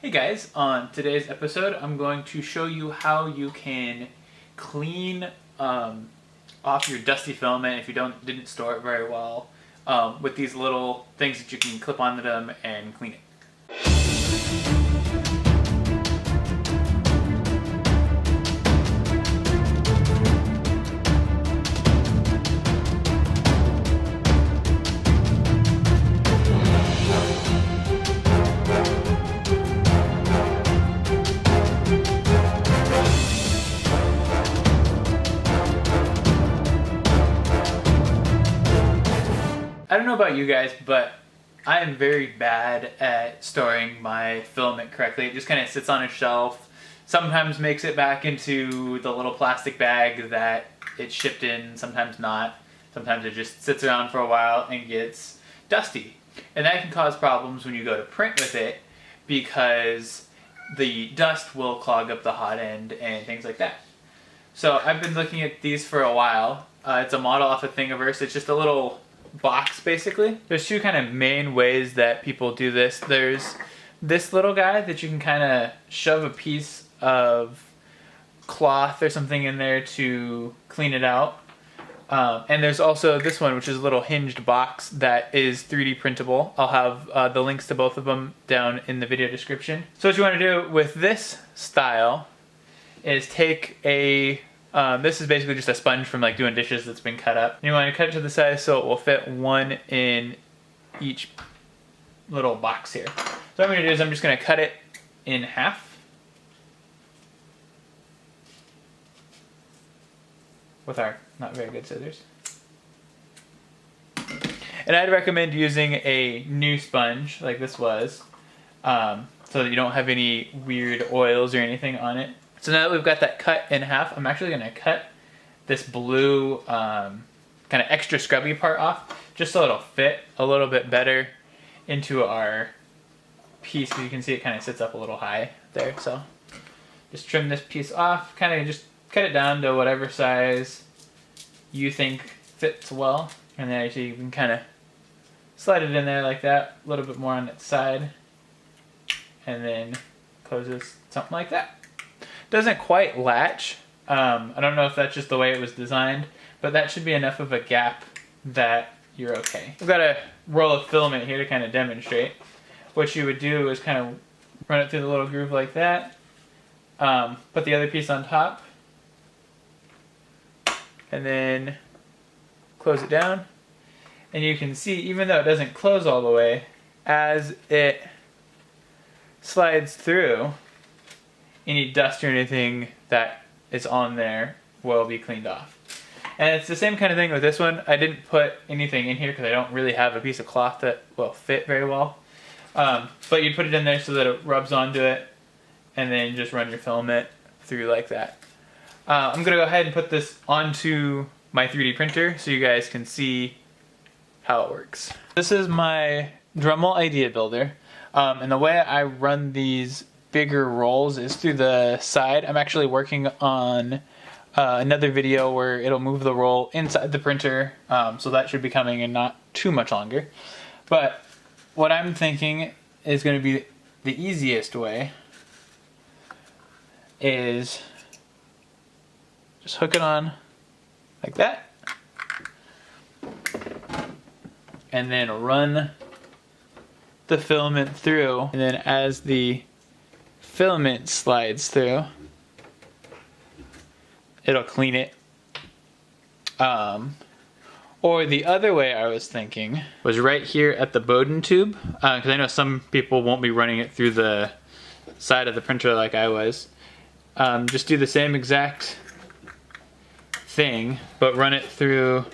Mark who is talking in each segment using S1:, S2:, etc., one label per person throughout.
S1: Hey guys, on today's episode I'm going to show you how you can clean off your dusty filament if you didn't store it very well with these little things that you can clip onto them and clean it. I don't know about you guys, but I am very bad at storing my filament correctly. It just kind of sits on a shelf, sometimes makes it back into the little plastic bag that it's shipped in, sometimes not. Sometimes it just sits around for a while and gets dusty. And that can cause problems when you go to print with it because the dust will clog up the hot end and things like that. So I've been looking at these for a while. It's a model off of Thingiverse. It's just a little box basically. There's two kind of main ways that people do this. There's this little guy that you can kind of shove a piece of cloth or something in there to clean it out. And there's also this one, which is a little hinged box that is 3D printable. I'll have the links to both of them down in the video description. So what you want to do with this style is take a this is basically just a sponge from like doing dishes that's been cut up. And you want to cut it to the size so it will fit one in each little box here. So what I'm going to do is I'm just going to cut it in half with our not very good scissors. And I'd recommend using a new sponge like this was so that you don't have any weird oils or anything on it. So now that we've got that cut in half, I'm actually going to cut this blue kind of extra scrubby part off just so it'll fit a little bit better into our piece, because you can see it kind of sits up a little high there. So just trim this piece off, kind of just cut it down to whatever size you think fits well, and then actually you can kind of slide it in there like that, a little bit more on its side, and then closes something like that. Doesn't quite latch. I don't know if that's just the way it was designed, but that should be enough of a gap that you're okay. We've got a roll of filament here to kind of demonstrate. What you would do is kind of run it through the little groove like that, put the other piece on top, and then close it down. And you can see, even though it doesn't close all the way, as it slides through, any dust or anything that is on there will be cleaned off. And it's the same kind of thing with this one. I didn't put anything in here because I don't really have a piece of cloth that will fit very well. But you put it in there so that it rubs onto it, and then just run your filament through like that. I'm going to go ahead and put this onto my 3D printer so you guys can see how it works. This is my Dremel idea builder. And the way I run these bigger rolls is through the side. I'm actually working on another video where it'll move the roll inside the printer, so that should be coming in not too much longer. But what I'm thinking is going to be the easiest way is just hook it on like that, and then run the filament through, and then as the filament slides through, it'll clean it. Or the other way I was thinking was right here at the Bowden tube, because I know some people won't be running it through the side of the printer like I was. Just do the same exact thing, but run it through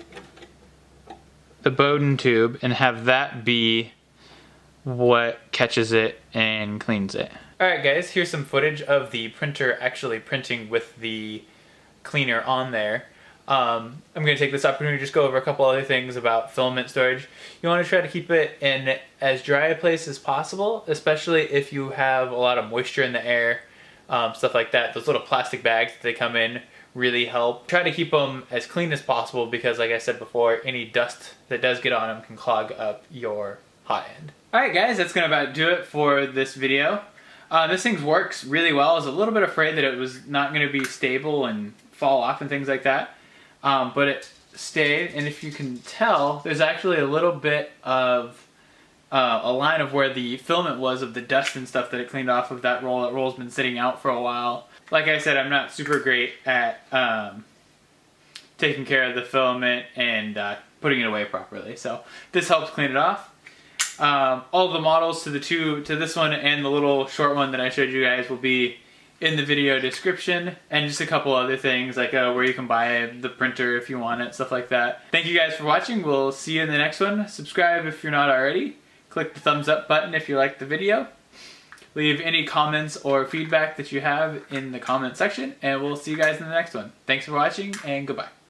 S1: the Bowden tube and have that be what catches it and cleans it. Alright guys, here's some footage of the printer actually printing with the cleaner on there. I'm going to take this opportunity to just go over a couple other things about filament storage. You want to try to keep it in as dry a place as possible, especially if you have a lot of moisture in the air, stuff like that. Those little plastic bags that they come in really help. Try to keep them as clean as possible because, like I said before, any dust that does get on them can clog up your hot end. Alright guys, that's going to about do it for this video. This thing works really well. I was a little bit afraid that it was not going to be stable and fall off and things like that, but it stayed. And if you can tell, there's actually a little bit of a line of where the filament was of the dust and stuff that it cleaned off of that roll. That roll's been sitting out for a while. Like I said, I'm not super great at taking care of the filament and putting it away properly, so this helps clean it off. All the models to this one and the little short one that I showed you guys will be in the video description, and just a couple other things like where you can buy the printer if you want it, stuff like that. Thank you guys for watching. We'll see you in the next one. Subscribe if you're not already. Click the thumbs up button if you liked the video. Leave any comments or feedback that you have in the comment section, and we'll see you guys in the next one. Thanks for watching, and goodbye.